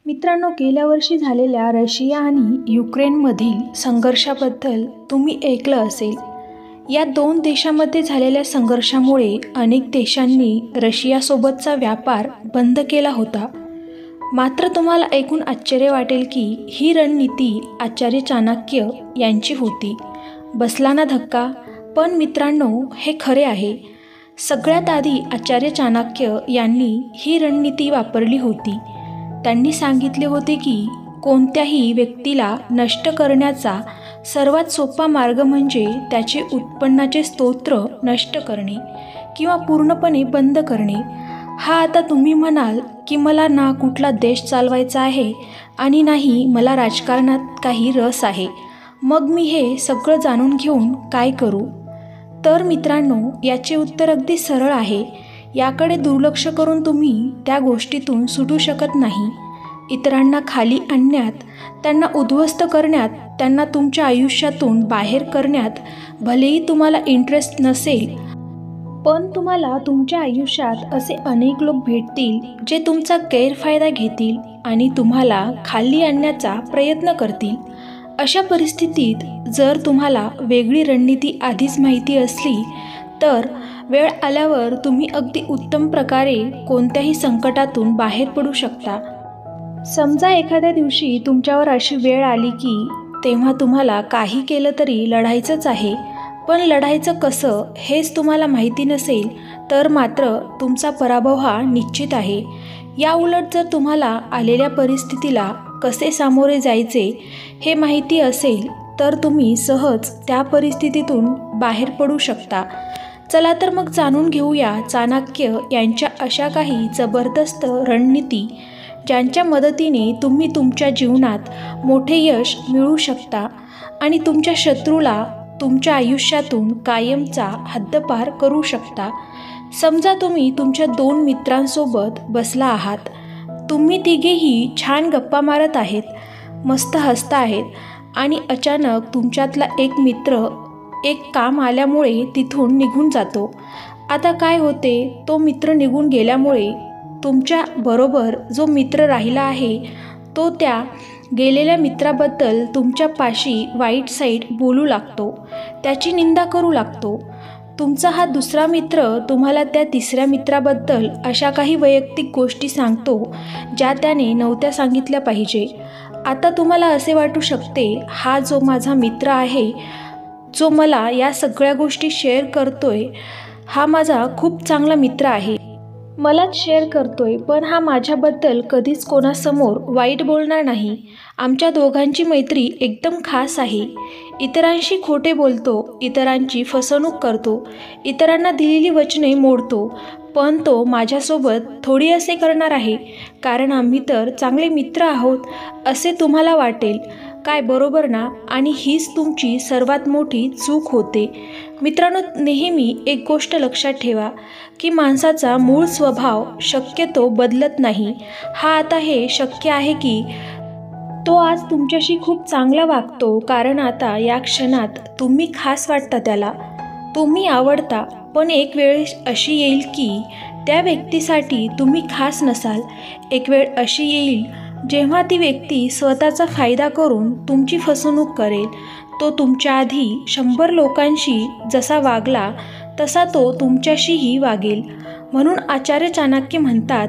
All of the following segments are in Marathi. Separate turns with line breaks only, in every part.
मित्रांनो, गेल्या वर्षी झालेल्या रशिया आणि युक्रेनमधील संघर्षाबद्दल तुम्ही ऐकलं असेल. या दोन देशांमध्ये झालेल्या संघर्षामुळे अनेक देशांनी रशियासोबतचा व्यापार बंद केला होता. मात्र तुम्हाला ऐकून आश्चर्य वाटेल की ही रणनीती आचार्य चाणक्य यांची होती. बसला ना धक्का? पण मित्रांनो, हे खरे आहे. सगळ्यात आधी आचार्य चाणक्य यांनी ही रणनीती वापरली होती. त्यांनी सांगितले होते की कोणत्याही व्यक्तीला नष्ट करण्याचा सर्वात सोपा मार्ग म्हणजे त्याचे उत्पन्नाचे स्रोत नष्ट करणे किंवा पूर्णपणे बंद करणे. हा आता तुम्ही म्हणाल की मला ना कुठला देश चालवायचा आहे आणि नाही मला राजकारणात काही रस आहे, मग मी हे सगळं जाणून घेऊन काय करू? तर मित्रांनो, याचे उत्तर अगदी सरळ आहे. याकडे दुर्लक्ष करून तुम्ही त्या गोष्टीतून सुटू शकत नाही. इतरांना खाली आणण्यात, त्यांना उद्ध्वस्त करण्यात, त्यांना तुमच्या आयुष्यातून बाहेर करण्यात भलेही तुम्हाला इंटरेस्ट नसेल, पण तुम्हाला तुमच्या आयुष्यात असे अनेक लोक भेटतील जे तुमचा गैरफायदा घेतील आणि तुम्हाला खाली आणण्याचा प्रयत्न करतील. अशा परिस्थितीत जर तुम्हाला वेगळी रणनीती आधीच माहिती असली तर वेळ आल्यावर तुम्ही अगदी उत्तम प्रकारे कोणत्याही संकटातून बाहेर पडू शकता. समजा एखाद्या दिवशी तुमच्यावर अशी वेळ आली की तेव्हा तुम्हाला काही केलं तरी लढायचंच आहे, पण लढायचं कसं हेच तुम्हाला माहिती नसेल तर मात्र तुमचा पराभव हा निश्चित आहे. या उलट जर तुम्हाला आलेल्या परिस्थितीला कसे सामोरे जायचे हे माहिती असेल तर तुम्ही सहज त्या परिस्थितीतून बाहेर पडू शकता. चला तर मग जाणून घेऊया चाणक्य यांच्या अशा काही जबरदस्त रणनीती ज्यांच्या मदतीने तुम्ही तुमच्या जीवनात मोठे यश मिळवू शकता आणि तुमच्या शत्रूला तुमच्या आयुष्यातून कायमचा हद्दपार करू शकता. समजा तुम्ही तुमच्या दोन मित्रांसोबत बसला आहात. तुम्ही तिघेही छान गप्पा मारत आहेत, मस्त हसता आहेत आणि अचानक तुमच्यातला एक मित्र एक काम आल्यामुळे तिथून निघून जातो. आता काय होते, तो मित्र निघून गेल्यामुळे तुमच्या बरोबर जो मित्र राहिला आहे तो त्या गेलेल्या मित्राबद्दल तुमच्या पाशी वाईट साईड बोलू लागतो, त्याची निंदा करू लागतो. तुमचा हा दुसरा मित्र तुम्हाला त्या तिसऱ्या मित्राबद्दल अशा काही वैयक्तिक गोष्टी सांगतो ज्या त्याने नव्हत्या सांगितल्या पाहिजे. आता तुम्हाला असे वाटू शकते, हा जो माझा मित्र आहे, जो मला या सगळ्या गोष्टी शेअर करतोय, हा माझा खूप चांगला मित्र आहे, मलाच शेअर करतोय, पण हा माझ्याबद्दल कधीच कोणासमोर वाईट बोलणार नाही. आमच्या दोघांची मैत्री एकदम खास आहे. इतरांशी खोटे बोलतो, इतरांची फसवणूक करतो, इतरांना दिलेली वचने मोडतो, पण तो माझ्यासोबत थोडी असे करणार आहे, कारण आम्ही तर चांगले मित्र आहोत असे तुम्हाला वाटेल. काय बरोबर ना? आणि हीच तुमची सर्वात मोठी चूक होते. मित्रांनो, नेहमी एक गोष्ट लक्षात ठेवा की माणसाचा मूळ स्वभाव शक्यतो बदलत नाही. हा आता हे शक्य आहे की तो आज तुमच्याशी खूप चांगला वागतो कारण आता या क्षणात तुम्ही खास वाटता त्याला, तुम्ही आवडता, पण एक वेळ अशी येईल की त्या व्यक्तीसाठी तुम्ही खास नसाल. एक वेळ अशी येईल जेव्हा ती व्यक्ती स्वतःचा फायदा करून तुमची फसवणूक करेल. तो तुमच्या आधी 100 लोकांशी जसा वागला तसा तो तुमच्याशीही वागेल. म्हणून आचार्य चाणक्य म्हणतात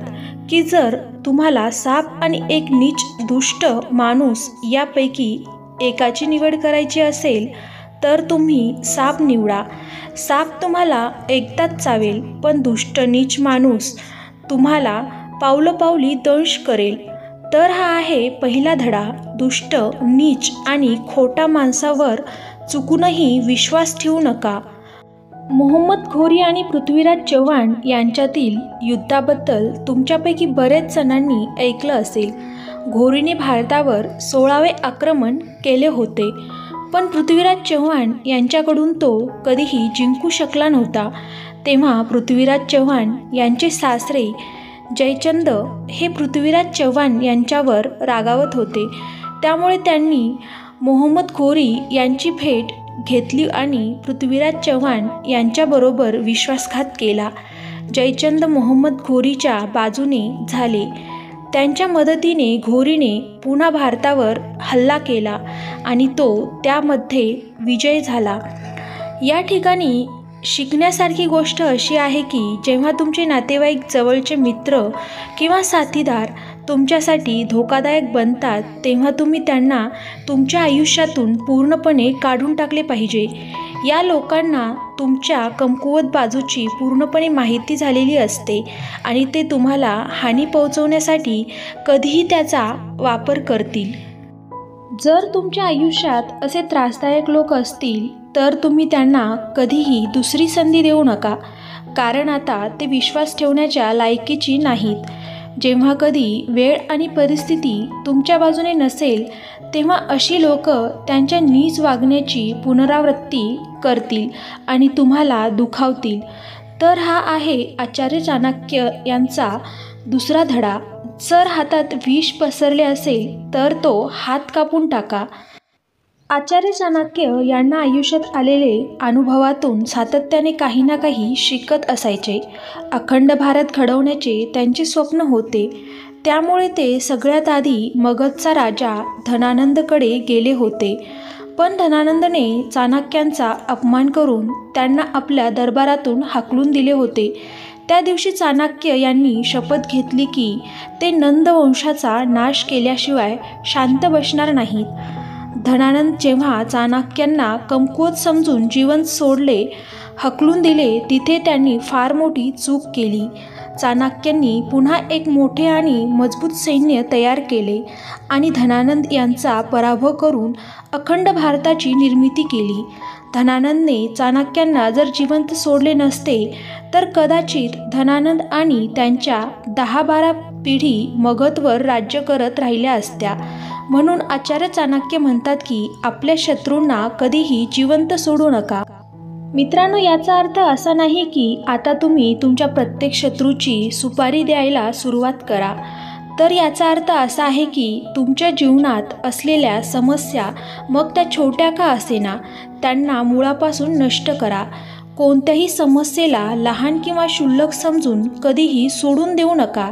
की जर तुम्हाला साप आणि एक नीच दुष्ट माणूस यापैकी एकाची निवड करायची असेल तर तुम्ही साप निवडा. साप तुम्हाला एकदाच चावेल, पण दुष्ट नीच माणूस तुम्हाला पावलोपावली दंश करेल. तर हा आहे पहिला धडा. दुष्ट, नीच आणि खोटा माणसावर चुकूनही विश्वास ठेवू नका. मोहम्मद घोरी आणि पृथ्वीराज चव्हाण यांच्यातील युद्धाबद्दल तुमच्यापैकी बरेच जणांनी ऐकलं असेल. घोरीने भारतावर 16वे आक्रमण केले होते, पण पृथ्वीराज चव्हाण यांच्याकडून तो कधीही जिंकू शकला नव्हता. तेव्हा पृथ्वीराज चव्हाण यांचे सासरे जयचंद हे पृथ्वीराज चव्हाण यांच्यावर रागावत होते. त्यामुळे त्यांनी मोहम्मद घोरी यांची भेट घेतली आणि पृथ्वीराज चव्हाण यांच्याबरोबर विश्वासघात केला. जयचंद मोहम्मद घोरीच्या बाजूने झाले. त्यांच्या मदतीने घोरीने पुन्हा भारतावर हल्ला केला आणि तो त्यामध्ये विजय झाला. या ठिकाणी शिकण्यासारखी गोष्ट अशी आहे की जेव्हा तुमचे नातेवाईक, जवळचे मित्र किंवा साथीदार तुमच्यासाठी धोकादायक बनतात तेव्हा तुम्ही त्यांना तुमच्या आयुष्यातून पूर्णपणे काढून टाकले पाहिजे. या लोकांना तुमच्या कमकुवत बाजूची पूर्णपणे माहिती झालेली असते आणि ते तुम्हाला हानी पोहोचवण्यासाठी कधीही त्याचा वापर करतील. जर तुमच्या आयुष्यात असे त्रासदायक लोक असतील तर तुम्ही त्यांना कधीही दुसरी संधी देऊ नका, कारण आता ते विश्वास ठेवण्याच्या लायकीची नाहीत. जेव्हा कधी वेळ आणि परिस्थिती तुमच्या बाजूने नसेल तेव्हा अशी लोक त्यांच्या नीच वागण्याची पुनरावृत्ती करतील आणि तुम्हाला दुखावतील. तर हा आहे आचार्य चाणक्य यांचा दुसरा धडा. जर हातात विष पसरले असेल तर तो हात कापून टाका. आचार्य चाणक्य यांना आयुष्यात आलेले अनुभवातून सातत्याने काही ना काही शिकत असायचे. अखंड भारत घडवण्याचे त्यांचे स्वप्न होते. त्यामुळे ते सगळ्यात आधी मगधचा राजा धनानंदकडे गेले होते. पण धनानंदने चाणक्यांचा अपमान करून त्यांना आपल्या दरबारातून हाकलून दिले होते. त्या दिवशी चाणक्य यांनी शपथ घेतली की ते नंद वंशाचा नाश केल्याशिवाय शांत बसणार नाहीत. धनानंद जेव्हा चाणक्यांना कमकुवत समजून जीवन सोडले, हकलून दिले, तिथे त्यांनी फार मोठी चूक केली. चाणक्यांनी पुन्हा एक मोठे आणि मजबूत सैन्य तयार केले आणि धनानंद यांचा पराभव करून अखंड भारताची निर्मिती केली. धनानंदने चाणक्यांना जर जिवंत सोडले नसते तर कदाचित धनानंद आणि त्यांच्या 10-12 पिढी मगधवर राज्य करत राहिल्या असत्या. म्हणून आचार्य चाणक्य म्हणतात की आपल्या शत्रूंना कधीही जिवंत सोडू नका. मित्रांनो, याचा अर्थ असा नाही की आता तुम्ही तुमच्या प्रत्येक शत्रूची सुपारी द्यायला सुरुवात करा. तर याचा अर्थ असा आहे की तुमच्या जीवनात असलेल्या समस्या, मग त्या छोट्या का असेना, त्यांना मुळापासून नष्ट करा. कोणत्याही समस्येला लहान किंवा क्षुल्लक समजून कधीही सोडून देऊ नका,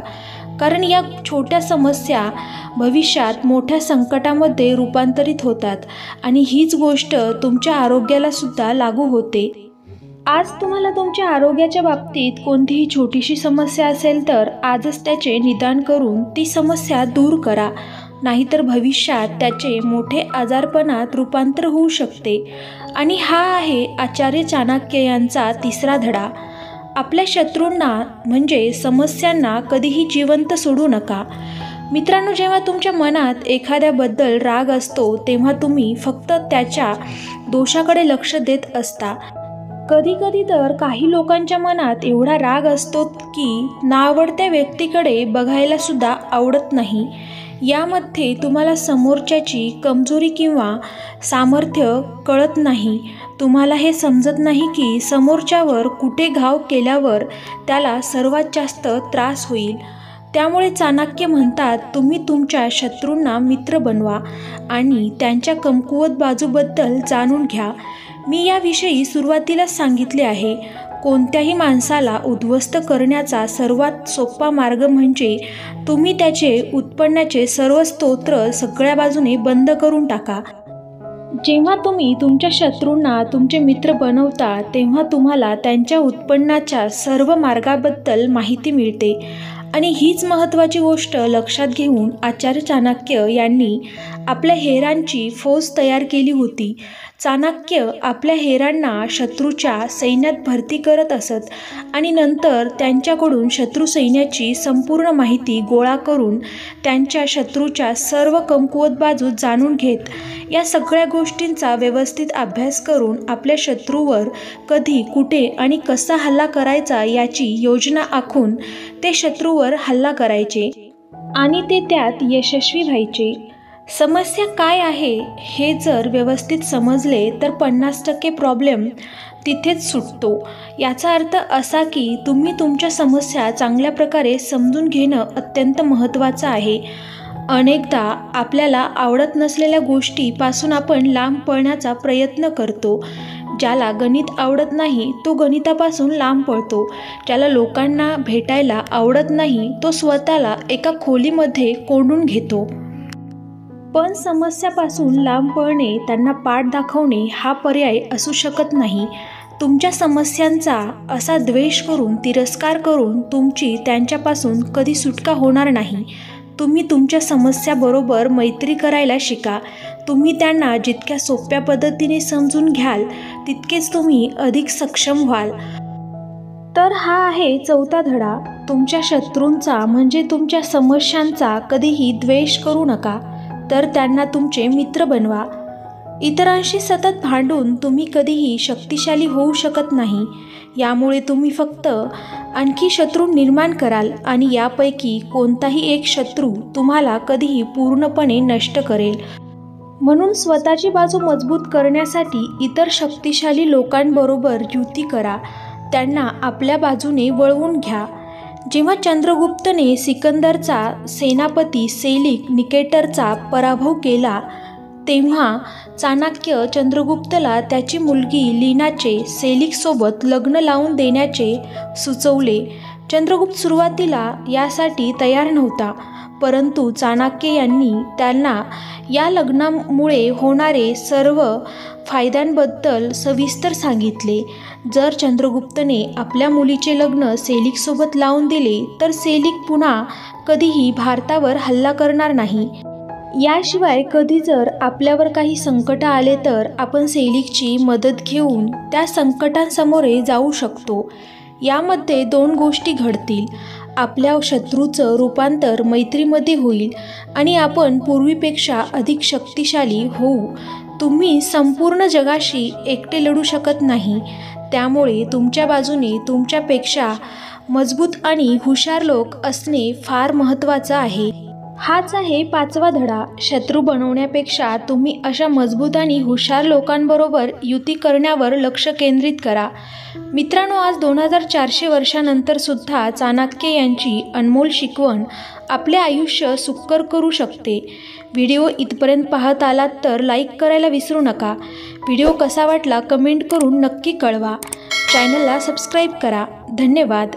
कारण या छोट्या समस्या भविष्यात मोठ्या संकटामध्ये रूपांतरित होतात आणि हीच गोष्ट तुमच्या आरोग्याला सुद्धा लागू होते. आज तुम्हाला तुमच्या आरोग्याच्या बाबतीत कोणतीही छोटीशी समस्या असेल तर आजच त्याचे निदान करून ती समस्या दूर करा, नाहीतर भविष्यात त्याचे मोठे आजारपणात रूपांतर होऊ शकते. आणि हा आहे आचार्य चाणक्य यांचा तिसरा धडा. आपल्या शत्रूंना म्हणजे समस्यांना कधीही जिवंत सोडू नका. मित्रांनो, जेव्हा तुमच्या मनात एखाद्याबद्दल राग असतो तेव्हा तुम्ही फक्त त्याच्या दोषाकडे लक्ष देत असता. कधीकधी तर काही लोकांच्या मनात एवढा राग असतो की नावडत्या व्यक्तीकडे बघायला सुद्धा आवडत नाही. यामध्ये तुम्हाला समोरच्याची कमजोरी किंवा सामर्थ्य कळत नाही. तुम्हाला हे समजत नाही की समोरच्यावर कुठे घाव केल्यावर त्याला सर्वात जास्त त्रास होईल. त्यामुळे चाणक्य म्हणतात, तुम्ही तुमच्या शत्रूंना मित्र बनवा आणि त्यांच्या कमकुवत बाजूबद्दल जाणून घ्या. मी याविषयी सुरुवातीलाच सांगितले आहे. कोणत्याही माणसाला उद्ध्वस्त करण्याचा सर्वात सोपा मार्ग म्हणजे तुम्ही त्याचे उत्पन्नाचे सर्व स्तोत्र सगळ्या बाजूने बंद करून टाका. जेव्हा तुम्ही तुमच्या शत्रूंना तुमचे मित्र बनवता तेव्हा तुम्हाला त्यांच्या उत्पन्नाच्या सर्व मार्गाबद्दल माहिती मिळते. आणि हीच महत्त्वाची गोष्ट लक्षात घेऊन आचार्य चाणक्य यांनी आपल्या हेरांची फौज तयार केली होती. चाणक्य आपल्या हेरांना शत्रूच्या सैन्यात भरती करत असत आणि नंतर त्यांच्याकडून शत्रू सैन्याची संपूर्ण माहिती गोळा करून त्यांच्या शत्रूच्या सर्व कमकुवत बाजू जाणून घेत, या सगळ्या गोष्टींचा व्यवस्थित अभ्यास करून आपल्या शत्रूवर कधी, कुठे आणि कसा हल्ला करायचा याची योजना आखून ते शत्रूवर हल्ला करायचे आणि ते त्यात यशस्वी व्हायचे. समस्या काय आहे हे जर व्यवस्थित समजले तर 50% प्रॉब्लेम तिथेच सुटतो. याचा अर्थ असा की तुम्ही तुमच्या समस्या चांगल्या प्रकारे समजून घेणं अत्यंत महत्त्वाचं आहे. अनेकदा आपल्याला आवडत नसलेल्या गोष्टीपासून आपण लांब पळण्याचा प्रयत्न करतो. ज्याला गणित आवडत नाही तो गणितापासून लांब पळतो. ज्याला लोकांना भेटायला आवडत नाही तो स्वतःला एका खोलीमध्ये कोंडून घेतो. पण समस्यापासून लांब पळणे, त्यांना पाठ दाखवणे हा पर्याय असू शकत नाही. तुमच्या समस्यांचा असा द्वेष करून, तिरस्कार करून तुमची त्यांच्यापासून कधी सुटका होणार नाही. तुम्ही तुमच्या समस्याबरोबर मैत्री करायला शिका. तुम्ही त्यांना जितक्या सोप्या पद्धतीने समजून घ्याल तितकेच तुम्ही अधिक सक्षम व्हाल. तर हा आहे चौथा धडा. तुमच्या शत्रूंचा म्हणजे तुमच्या समस्यांचा कधीही द्वेष करू नका, तर त्यांना तुमचे मित्र बनवा. इतरांशी सतत भांडून तुम्ही कधीही शक्तिशाली होऊ शकत नाही. यामुळे तुम्ही फक्त आणखी शत्रू निर्माण कराल आणि यापैकी कोणताही एक शत्रू तुम्हाला कधीही पूर्णपणे नष्ट करेल. म्हणून स्वतःची बाजू मजबूत करण्यासाठी इतर शक्तिशाली लोकांबरोबर युती करा. त्यांना आपल्या बाजूने वळवून घ्या. जेव्हा चंद्रगुप्तने सिकंदरचा सेनापती सेलिक निकेटरचा पराभव केला तेव्हा चाणक्य चंद्रगुप्तला त्याची मुलगी लीनाचे सेलिकसोबत लग्न लावून देण्याचे सुचवले. चंद्रगुप्त सुरुवातीला यासाठी तयार नव्हता, परंतु चाणक्य यांनी त्यांना या लग्नामुळे होणारे सर्व फायद्यांबद्दल सविस्तर सांगितले. जर चंद्रगुप्तने आपल्या मुलीचे लग्न सेलिकसोबत लावून दिले तर सेलिक पुन्हा कधीही भारतावर हल्ला करणार नाही. याशिवाय कधी जर आपल्यावर काही संकट आले तर आपण सेलिकची मदत घेऊन त्या संकटांसमोरे जाऊ शकतो. यामध्ये दोन गोष्टी घडतील. आपल्या शत्रूचं रूपांतर मैत्रीमध्ये होईल आणि आपण पूर्वीपेक्षा अधिक शक्तिशाली होऊ. तुम्ही संपूर्ण जगाशी एकटे लढू शकत नाही. त्यामुळे तुमच्या बाजूने तुमच्यापेक्षा मजबूत आणि हुशार लोक असणे फार महत्त्वाचं आहे. हाच आहे पाचवा धडा. शत्रू बनवण्यापेक्षा तुम्ही अशा मजबूत आणि हुशार लोकांबरोबर युती करण्यावर लक्ष केंद्रित करा. मित्रांनो, आज 2400 वर्षानंतर सुद्धा चाणक्य यांची अनमोल शिकवण आपले आयुष्य सुकर करू शकते. व्हिडिओ इथपर्यंत पाहत आलात तर लाईक करायला विसरू नका. व्हिडिओ कसा वाटला कमेंट करून नक्की कळवा. चॅनलला सबस्क्राईब करा. धन्यवाद.